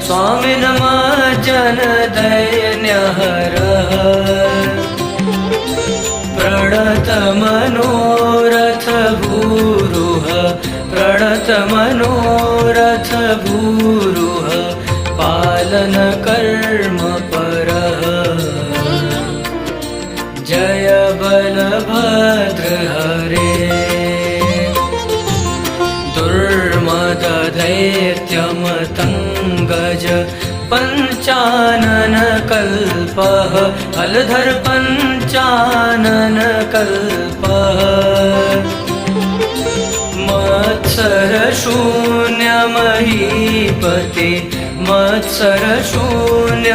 स्वामिन् मज्जन दैन्यहरः प्रणत मनोरथ भूरुः प्रणत मनोरथ भूरुः पालन कर्म परः जय बलभद्र हरे दुर्मद दैत्यमतङ्गज पञ्चानन कल्पः हलधर पञ्चानन कल्पः मत्सर शून्य महीपते मत्सर शून्य